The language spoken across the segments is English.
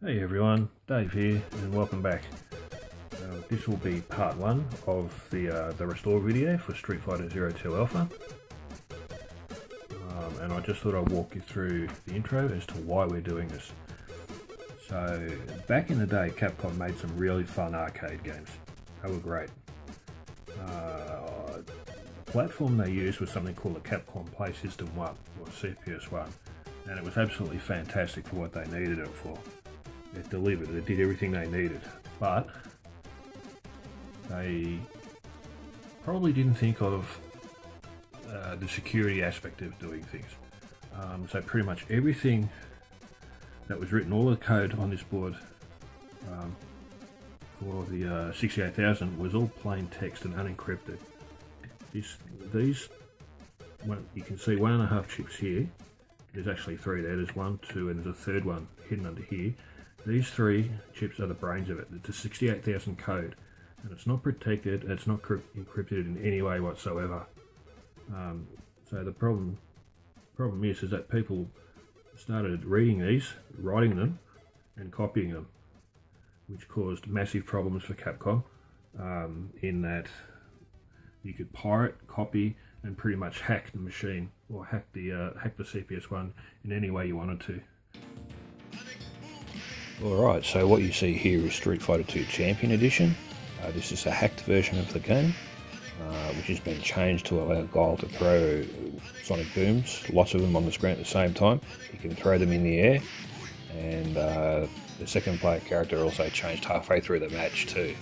Hey everyone, Dave here and welcome back. This will be part 1 of the restore video for Street Fighter Zero 2 Alpha. And I just thought I'd walk you through the intro as to why we're doing this. So back in the day, Capcom made some really fun arcade games. They were great. The platform they used was something called the Capcom Play System 1 or CPS-1, and it was absolutely fantastic for what they needed it for. It delivered, it did everything they needed, but they probably didn't think of the security aspect of doing things. So pretty much everything that was written, all the code on this board for the 68000 was all plain text and unencrypted. These, you can see 1.5 chips here. There's actually 3 there. There's 1, 2, and there's a third one hidden under here. These 3 chips are the brains of it. It's a 68000 code, and it's not protected. It's not encrypted in any way whatsoever. So the problem is that people started reading these, writing them, and copying them, which caused massive problems for Capcom. In that you could pirate, copy, and pretty much hack the machine, or hack the CPS-1 in any way you wanted to. Alright, so what you see here is Street Fighter 2 Champion Edition. This is a hacked version of the game, which has been changed to allow Guile to throw sonic booms, lots of them on the screen at the same time. You can throw them in the air, and the second player character also changed halfway through the match too.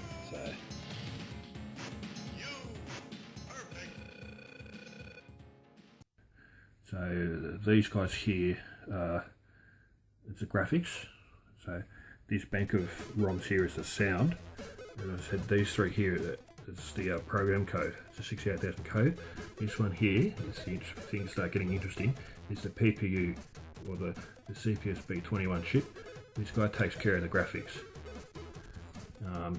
So these guys here, it's the graphics. So this bank of ROMs here is the sound. And I said these 3 here, it's the program code. It's a 68000 code. This one here, things start getting interesting, is the PPU, or the CPS-B21 chip. This guy takes care of the graphics.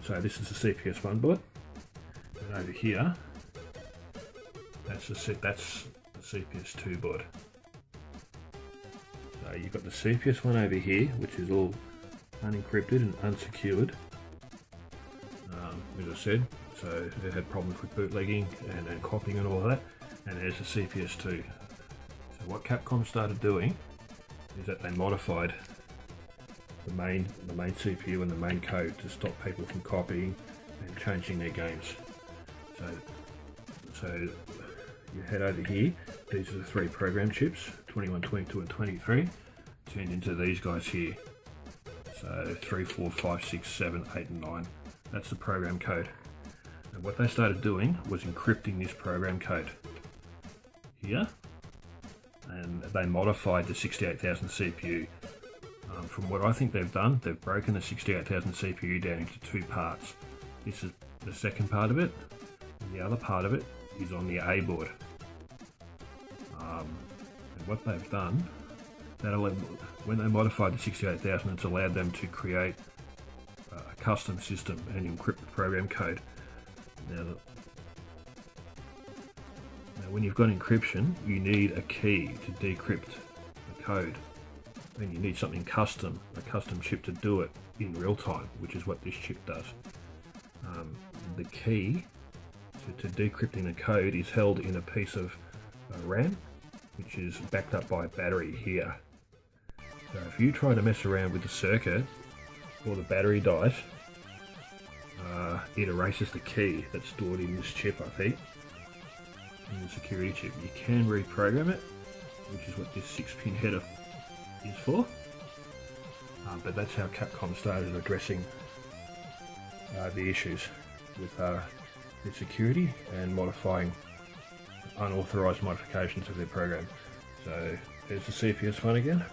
So this is the CPS-1 board. And over here, that's the CPS-2 board. So you've got the CPS-1 over here, which is all unencrypted and unsecured, as I said. So it had problems with bootlegging and copying and all of that. And there's the CPS-2. So what Capcom started doing is that they modified the main CPU and the main code to stop people from copying and changing their games. So you head over here, these are the 3 program chips, 21, 22 and 23, turned into these guys here. So 3, 4, 5, 6, 7, 8 and 9, that's the program code. And what they started doing was encrypting this program code here, and they modified the 68000 CPU. From what I think they've done, they've broken the 68000 CPU down into 2 parts. This is the second part of it, and the other part of it is on the A board. And what they've done, when they modified the 68000, it's allowed them to create a custom system and encrypt the program code. Now when you've got encryption, you need a key to decrypt the code, and you need something custom, a custom chip to do it in real time, which is what this chip does. The key to decrypting the code is held in a piece of RAM, which is backed up by a battery here. So if you try to mess around with the circuit, or the battery dies, it erases the key that's stored in this chip, I think, in the security chip. You can reprogram it, which is what this 6-pin header is for, but that's how Capcom started addressing the issues with their security and modifying unauthorized modifications of their program. So there's the CPS-1 again,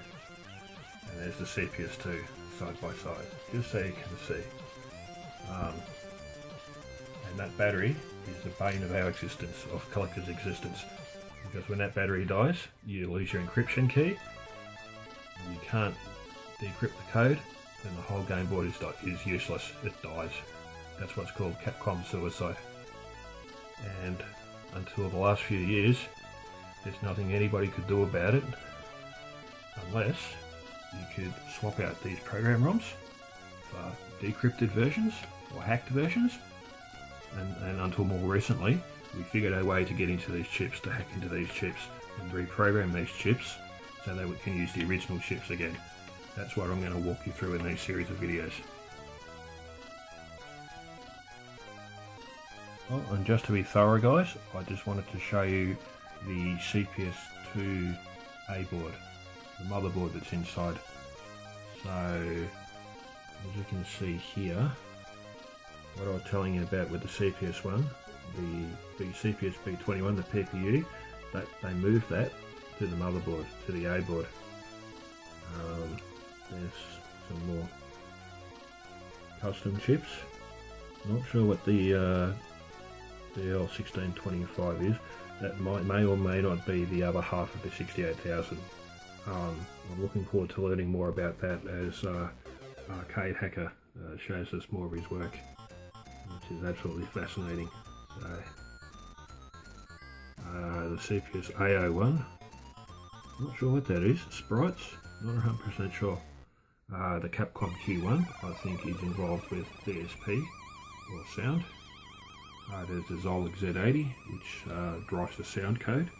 and there's the CPS-2 side by side, just so you can see. And that battery is the bane of our existence, of Collector's existence, because when that battery dies, you lose your encryption key, and you can't decrypt the code, then the whole game board is useless. It dies. That's what's called Capcom suicide. And until the last few years, there's nothing anybody could do about it, unless you could swap out these program ROMs for decrypted versions or hacked versions, and until more recently we figured a way to get into these chips, to hack into these chips and reprogram these chips so that we can use the original chips again. That's what I'm going to walk you through in these series of videos. Oh, and just to be thorough guys, I just wanted to show you the CPS-2 A board, the motherboard that's inside. So, as you can see here, what I was telling you about with the CPS1, the CPS-B21, the PPU, that they moved that to the motherboard, to the A board. There's some more custom chips. Not sure what the L1625 is. That may or may not be the other half of the 68,000. I'm looking forward to learning more about that as Arcade Hacker shows us more of his work, which is absolutely fascinating. So, the CPS A01, not sure what that is. Sprites, not 100% sure. The Capcom Q1, I think is involved with DSP or sound. There's the Zolig Z80, which drives the sound code.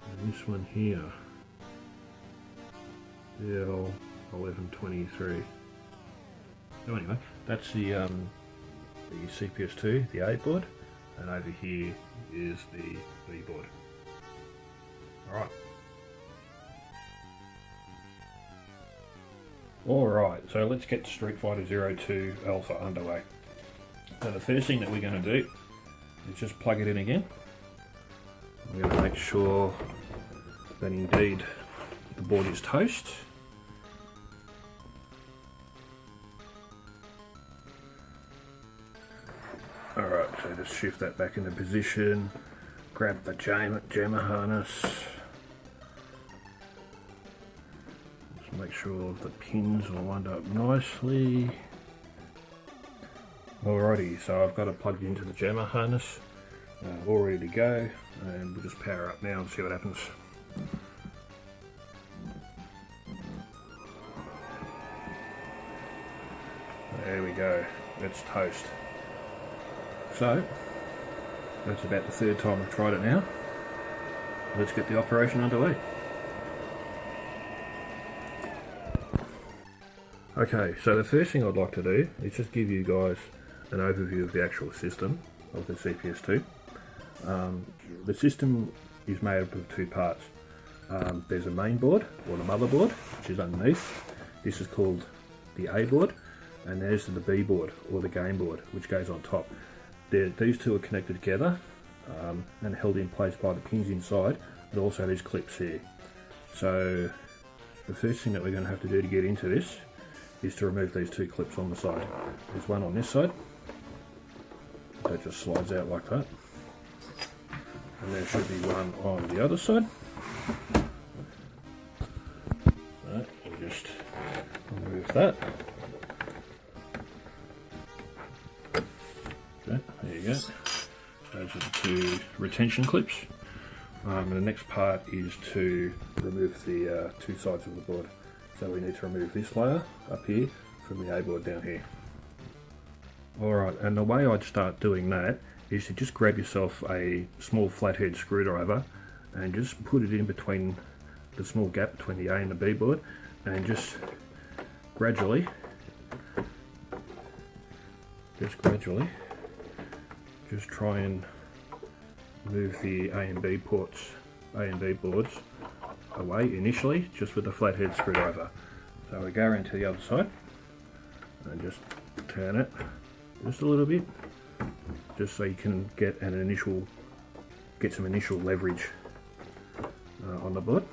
And this one here, L1123. So anyway, that's the CPS2, the A board, and over here is the B board. Alright, so let's get Street Fighter Zero 2 Alpha underway. So the first thing that we're going to do is just plug it in again. We're going to make sure that indeed the board is toast. Alright, so just shift that back into position, grab the jammer harness. Make sure the pins are lined up nicely. Alrighty, so I've got it plugged into the jammer harness, all ready to go, and we'll just power up now and see what happens. There we go, it's toast. So, that's about the third time I've tried it now. Let's get the operation underway. Okay, so the first thing I'd like to do is just give you guys an overview of the actual system of the CPS2. The system is made up of two parts. There's a main board, or the motherboard, which is underneath. This is called the A board, and there's the B board, or the game board, which goes on top. These two are connected together and held in place by the pins inside, but also these clips here. So the first thing that we're going to have to do to get into this is to remove these two clips on the side. There's one on this side, that just slides out like that, and there should be one on the other side. So we'll just remove that. Okay, there you go. Those are the two retention clips. And the next part is to remove the two sides of the board. So we need to remove this layer up here from the A board down here. Alright, and the way I'd start doing that is to just grab yourself a small flathead screwdriver and just put it in between the small gap between the A and the B board, and just gradually try and move the A and B boards away initially, just with the flathead screwdriver. So we go around to the other side and just turn it just a little bit, just so you can get some initial leverage on the board,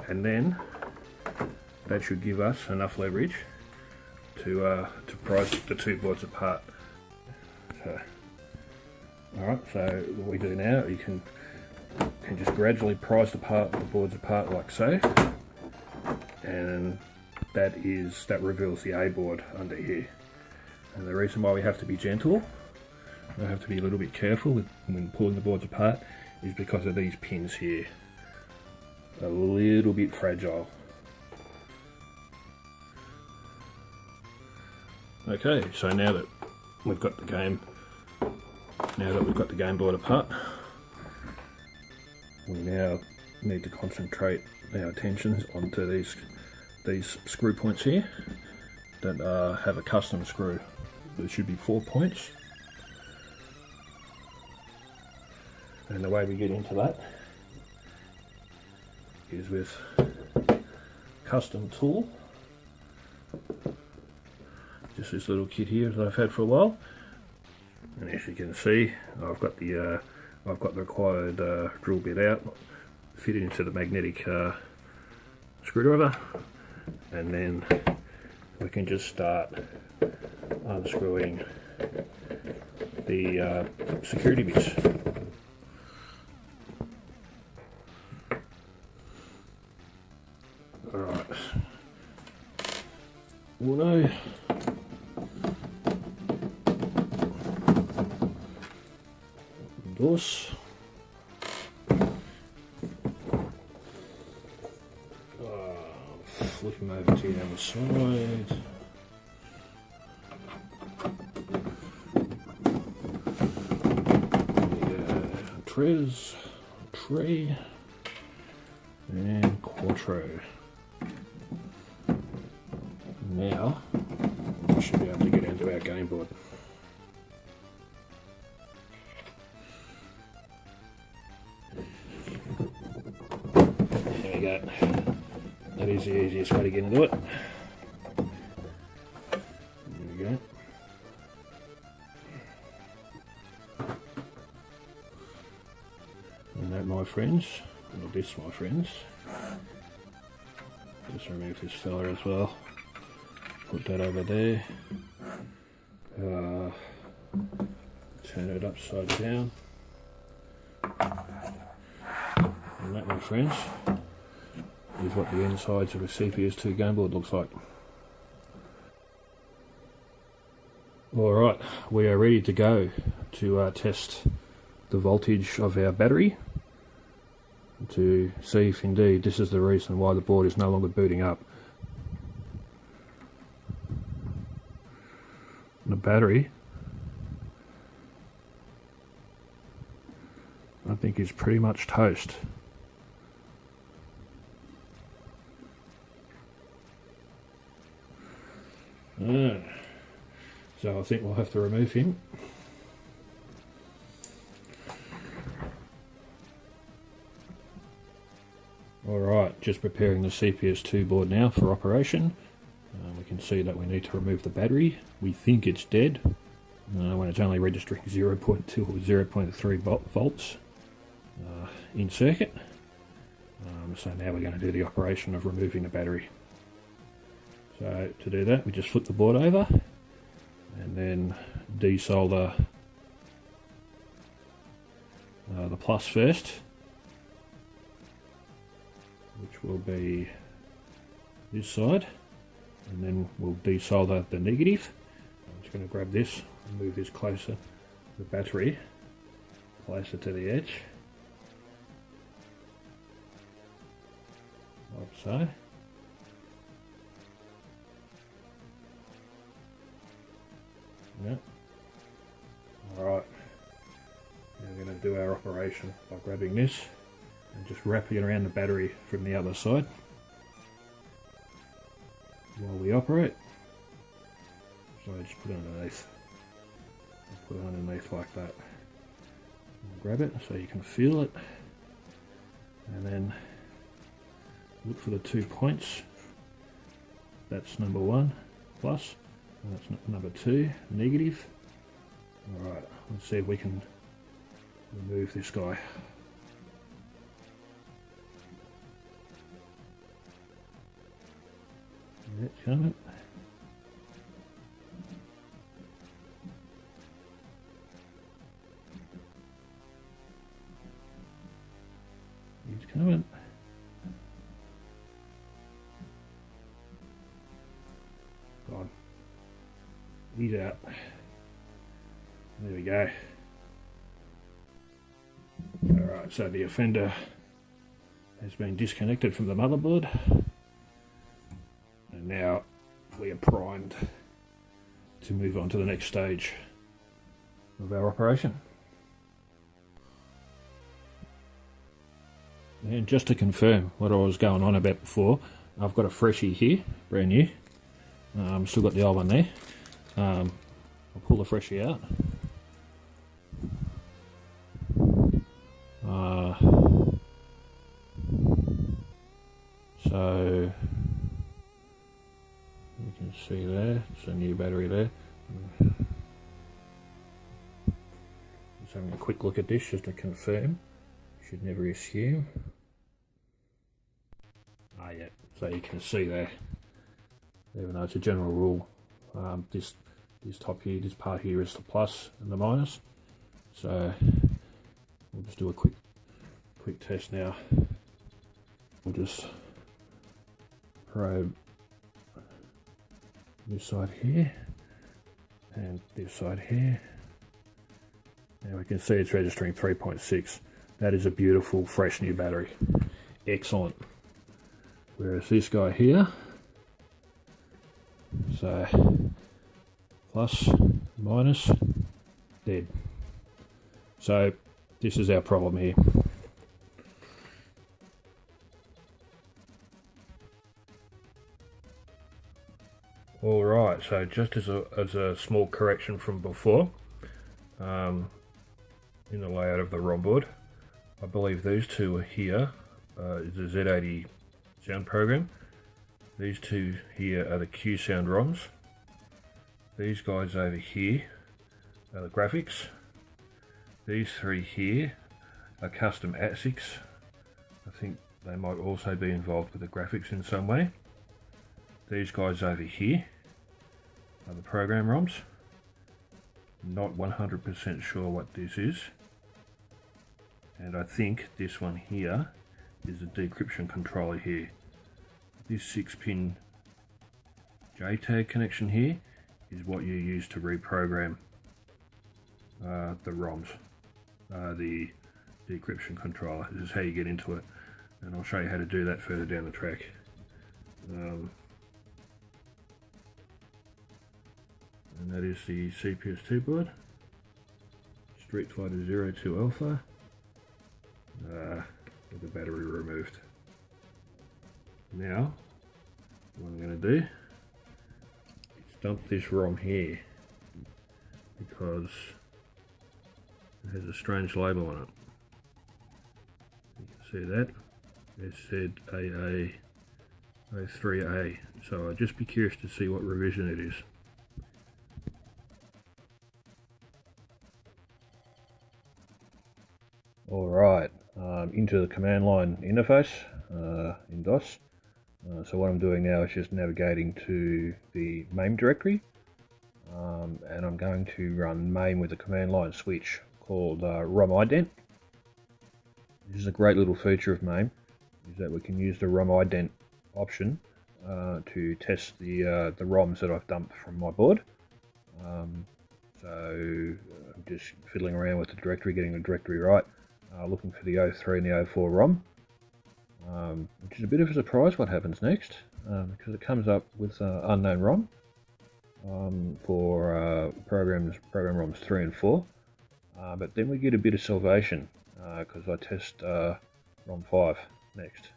and then that should give us enough leverage to prise the two boards apart. So, alright, so what we do now, you can just gradually prise the boards apart like so, and that reveals the A board under here. And the reason why we have to be gentle, we have to be a little bit careful when pulling the boards apart, is because of these pins here. A little bit fragile. Okay, so now that we've got the game board apart, we now need to concentrate our attentions onto these screw points here that have a custom screw. There should be 4 points, and the way we get into that is with custom tool. Just this little kit here that I've had for a while, and as you can see, I've got the required drill bit out, fitted into the magnetic screwdriver, and then we can just start unscrewing the security bits. Alright, uno, dos, flip him over to the other side. Tres, tre, and quattro. Now we should be able to get into our game board. There we go. That is the easiest way to get into it. There we go. And that, my friends, or this, my friends, just remove this fella as well. Put that over there. Turn it upside down. And that, my friends, is what the insides of a CPS-2 game board looks like. Alright, we are ready to go to test the voltage of our battery to see if indeed this is the reason why the board is no longer booting up. The battery, I think, is pretty much toast. So I think we'll have to remove him. Alright, just preparing the CPS-2 board now for operation. We can see that we need to remove the battery. We think it's dead when it's only registering 0.2 or 0.3 volts in circuit. So now we're going to do the operation of removing the battery. So to do that, we just flip the board over and then desolder the plus first, which will be this side, and then we'll desolder the negative. I'm just going to grab this and move this closer, the battery closer to the edge, like so. Yeah. Alright, now we're going to do our operation by grabbing this and just wrapping it around the battery from the other side while we operate. So I just put it underneath. Put it underneath like that. And grab it so you can feel it, and then look for the 2 points. That's number 1 plus, and that's number 2 negative. Alright, let's see if we can remove this guy. It's coming. He's coming. God. He's out. There we go. Alright, Alright, so the offender has been disconnected from the motherboard, and now we are primed to move on to the next stage of our operation. And just to confirm what I was going on about before, I've got a freshie here, brand new. Still got the old one there. I'll pull the freshie out. So you can see there, it's a new battery there. Just having a quick look at this just to confirm. Should never assume. Yeah, so you can see there, even though it's a general rule, this top here, this part here is the plus and the minus. So we'll just do a quick test now. We'll just probe this side here and this side here. Now we can see it's registering 3.6. That is a beautiful, fresh new battery. Excellent. Whereas this guy here, so plus, minus, dead. So this is our problem here. Alright, so just as a small correction from before, in the layout of the ROM board, I believe these two are here, is the Z80 sound program. These two here are the Q sound ROMs. These guys over here are the graphics. These three here are custom ASICs. I think they might also be involved with the graphics in some way. These guys over here are the program ROMs. Not 100% sure what this is. And I think this one here is a decryption controller here. This 6-pin JTAG connection here is what you use to reprogram the ROMs, the decryption controller. This is how you get into it, and I'll show you how to do that further down the track. And that is the CPS-2 board, Street Fighter Zero 2 Alpha, with the battery removed. Now, what I'm going to do is dump this ROM here because it has a strange label on it. You can see that. It said AA03A, so I'd just be curious to see what revision it is. Alright, into the command line interface in DOS. So what I'm doing now is just navigating to the MAME directory, and I'm going to run MAME with a command line switch called ROM ident. This is a great little feature of MAME, is that we can use the ROM ident option to test the ROMs that I've dumped from my board. So I'm just fiddling around with the directory, getting the directory right, looking for the 03 and the 04 ROM. Which is a bit of a surprise what happens next, because it comes up with unknown ROM for program ROMs 3 and 4, but then we get a bit of salvation because I test ROM 5 next.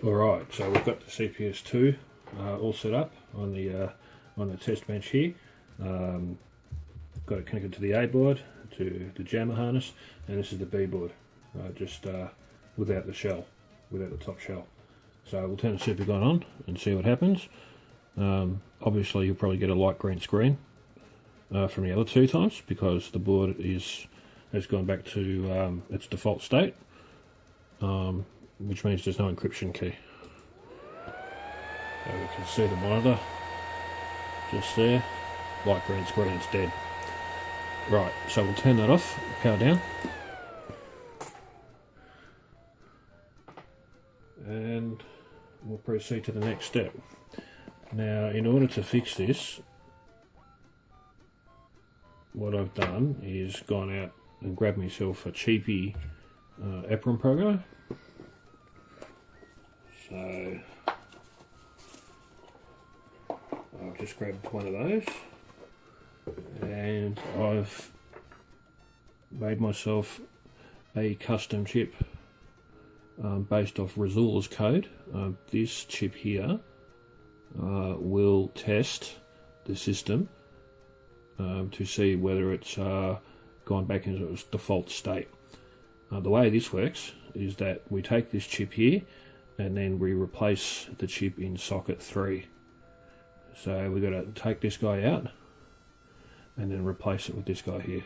Alright, so we've got the CPS-2 all set up on the test bench here. Got it connected to the A board, to the jammer harness, and this is the B board, just without the shell, without the top shell. So we'll turn the supergun on and see what happens. Obviously you'll probably get a light green screen from the other two times because the board has gone back to its default state, which means there's no encryption key. So we can see the monitor just there, light green screen, it's dead. Right, so we'll turn that off, power down. And we'll proceed to the next step. Now, in order to fix this, what I've done is gone out and grabbed myself a cheapy EPROM programmer. So I've just grabbed one of those, and I've made myself a custom chip based off Rizula's code. This chip here will test the system to see whether it's gone back into its default state. The way this works is that we take this chip here and then we replace the chip in socket 3. So we've got to take this guy out and then replace it with this guy here.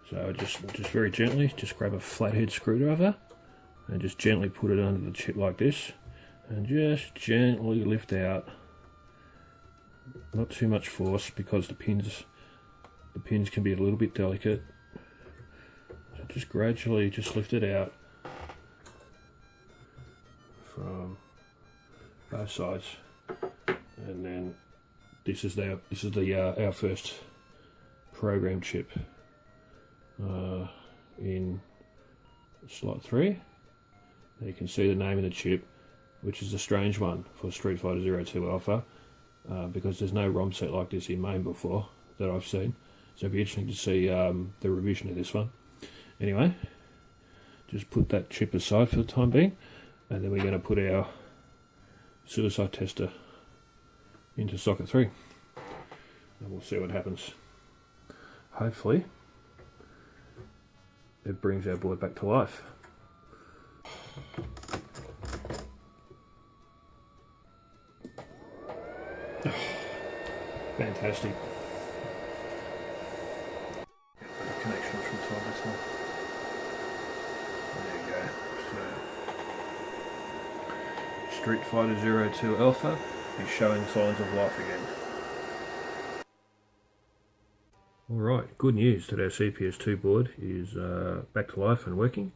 So just very gently, just grab a flathead screwdriver and just gently put it under the chip like this, and just gently lift out. Not too much force because the pins can be a little bit delicate. So just gradually just lift it out from both sides, and then this is our first program chip in slot 3. You can see the name of the chip, which is a strange one for Street Fighter Zero 2 Alpha, because there's no ROM set like this in MAME before that I've seen. So it'll be interesting to see the revision of this one. Anyway, just put that chip aside for the time being, and then we're going to put our suicide tester into socket 3, and we'll see what happens. Hopefully it brings our board back to life. Fantastic. Connections from time to time. There you go. So, Street Fighter Zero 2 Alpha is showing signs of life again. Alright, good news that our CPS2 board is back to life and working.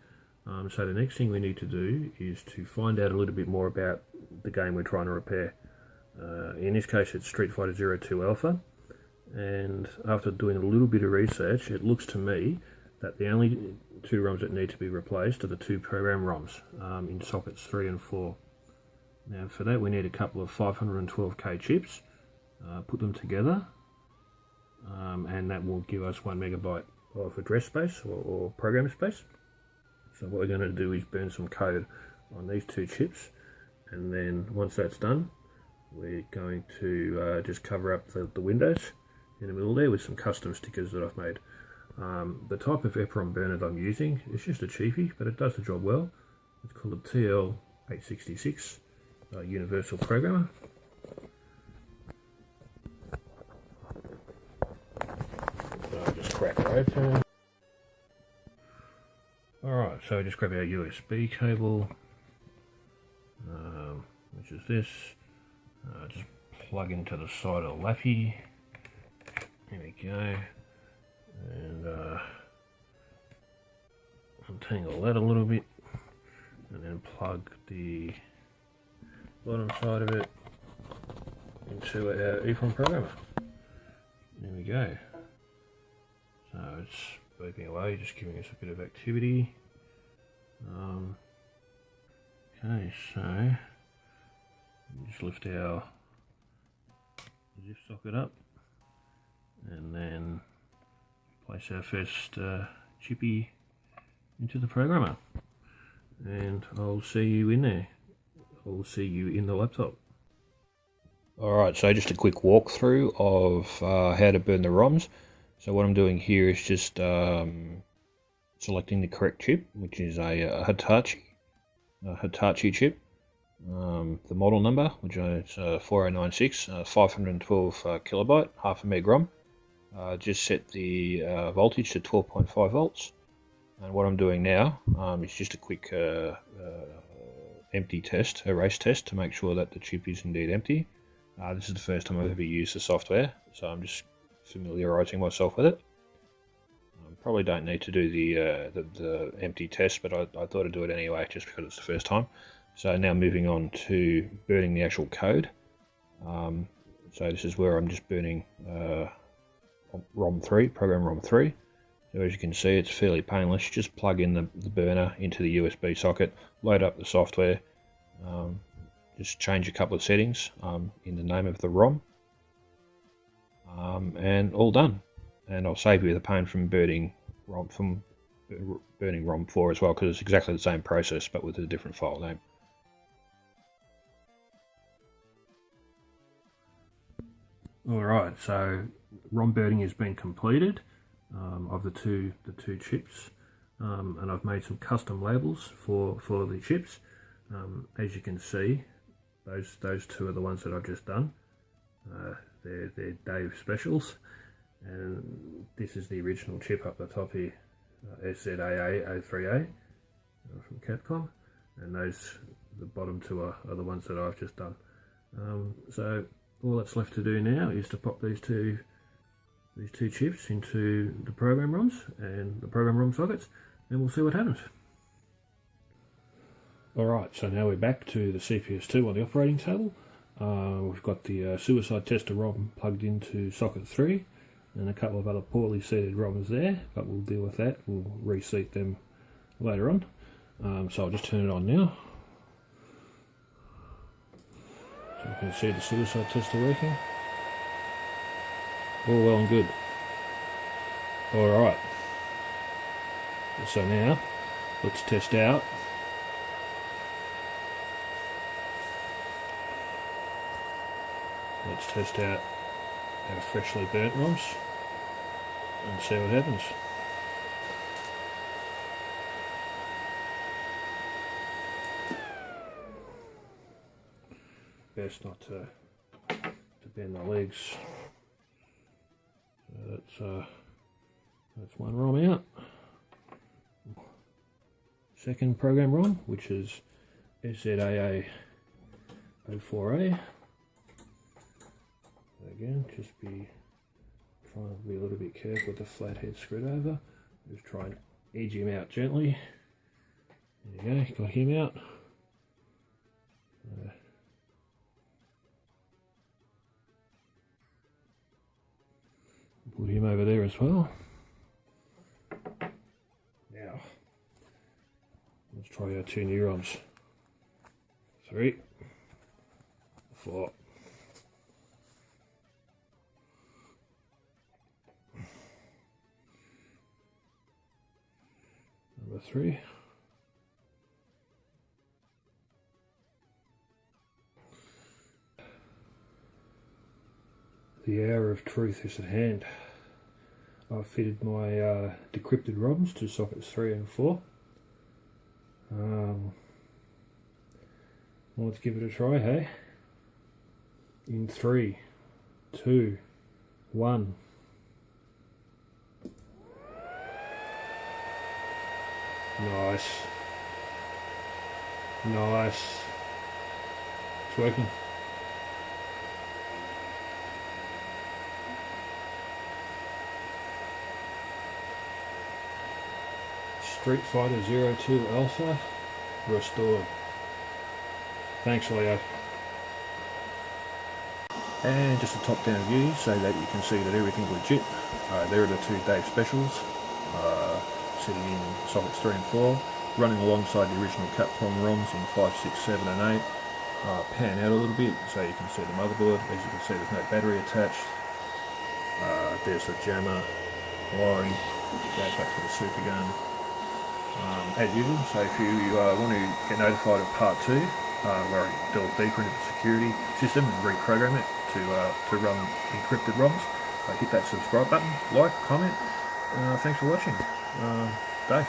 So the next thing we need to do is to find out a little bit more about the game we're trying to repair. In this case it's Street Fighter Zero 2 Alpha, and after doing a little bit of research, it looks to me that the only two ROMs that need to be replaced are the two program ROMs in sockets 3 and 4. Now for that we need a couple of 512K chips, put them together, and that will give us 1 megabyte of address space or program space. So what we're going to do is burn some code on these two chips, and then once that's done, we're going to just cover up the windows in the middle there with some custom stickers that I've made. The type of EPROM burner that I'm using is just a cheapie, but it does the job well. It's called a TL866 Universal Programmer. So I'll just crack it open. Alright, so just grab our USB cable, which is this. Just plug into the side of the Laffy. There we go. And untangle that a little bit, and then plug the bottom side of it into our EPROM programmer. There we go. So it's beeping away, just giving us a bit of activity. Okay, so just lift our zip socket up, and then place our first chippy into the programmer, and I'll see you in there. I'll see you in the laptop. Alright, so just a quick walkthrough of how to burn the ROMs. So what I'm doing here is just selecting the correct chip, which is a Hitachi chip. The model number, which is 4096, 512 kilobyte, half a meg ROM. Just set the voltage to 12.5 volts. And what I'm doing now is just a quick empty test, erase test, to make sure that the chip is indeed empty. This is the first time I've ever used the software, so I'm just familiarizing myself with it. Probably don't need to do the empty test, but I thought I'd do it anyway, just because it's the first time. So now moving on to burning the actual code. So this is where I'm just burning ROM 3, program ROM 3. So as you can see, it's fairly painless. Just plug in the burner into the USB socket, load up the software, just change a couple of settings in the name of the ROM, and all done. And I'll save you the pain from burning ROM 4 as well, because it's exactly the same process but with a different file name. Alright, so ROM burning has been completed of the two chips, and I've made some custom labels for the chips. As you can see, those two are the ones that I've just done. They're Dave specials, and this is the original chip up the top here, SZAA03A from Capcom, and the bottom two are the ones that I've just done. So all that's left to do now is to pop these two chips into the program ROMs and the program ROM sockets, and we'll see what happens. Alright, so now we're back to the CPS2 on the operating table. We've got the Suicide Tester ROM plugged into socket 3 and a couple of other poorly seated ROMs there, but we'll deal with that. We'll reseat them later on. So I'll just turn it on now. So you can see the Suicide Tester working. All well and good. Alright. So now, let's test out our freshly burnt ROMs and see what happens. Best not to bend the legs. So that's one ROM out. Second program ROM, which is SZAA04A. Again, just trying to be a little bit careful with the flathead screwdriver. Just try and edge him out gently. There you go, got him out. Put him over there as well. Now, let's try our two new ROMs. 3, 4. Number 3. The hour of truth is at hand. I've fitted my decrypted ROMs to sockets 3 and 4. Let's give it a try, hey? In 3, 2, 1. Nice. Nice. It's working. Street Fighter Zero 2 Alpha restored. Thanks, Leo. And just a top-down view so that you can see that everything's legit. There are the two Dave specials sitting in sockets 3 and 4, running alongside the original Capcom ROMs in 5, 6, 7 and 8. Pan out a little bit so you can see the motherboard. As you can see, there's no battery attached. There's the jammer wiring, goes back to the super gun. As usual, so if you want to get notified of part 2, where I delve deeper into the security system and reprogram it to run encrypted ROMs, hit that subscribe button, like, comment. Thanks for watching. Dave.